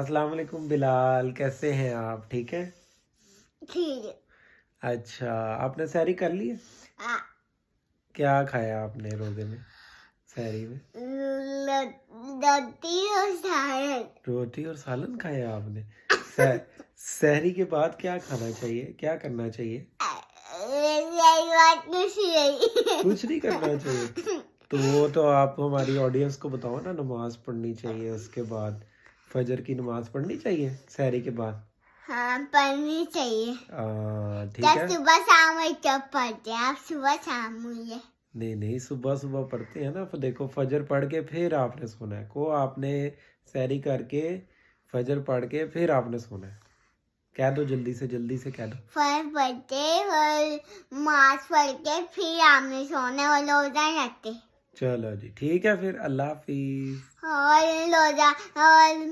अस्सलाम वालेकुम बिलाल, कैसे हैं आप? ठीक है। ठीक है। अच्छा, आपने सहरी कर ली है? आ, क्या खाया आपने रोजे में, सहरी में? रोटी और सालन। रोटी और सालन खाया आपने? सह, सहरी के बाद क्या खाना चाहिए, क्या करना चाहिए? बात नहीं कुछ नहीं करना चाहिए। तो वो तो आप हमारी ऑडियंस को बताओ ना, नमाज पढ़नी चाहिए, उसके बाद फजर की नमाज पढ़नी चाहिए सहरी के बाद। हाँ, पढ़नी चाहिए। ठीक है। सुबह शाम जब पढ़ते हैं आप, सुबह शाम मुझे। नहीं नहीं, सुबह सुबह पढ़ते हैं ना। देखो, फजर पढ़ के फिर आपने सोना है को, आपने सहरी करके फजर पढ़ के फिर आपने सोना है। कह दो जल्दी से कह दो। फजर पढ़ते और नमाज पढ़ के फिर आपने सोने और रोजा रखते। चलो जी, ठीक है फिर, अल्लाह हाफिज। और रोजा और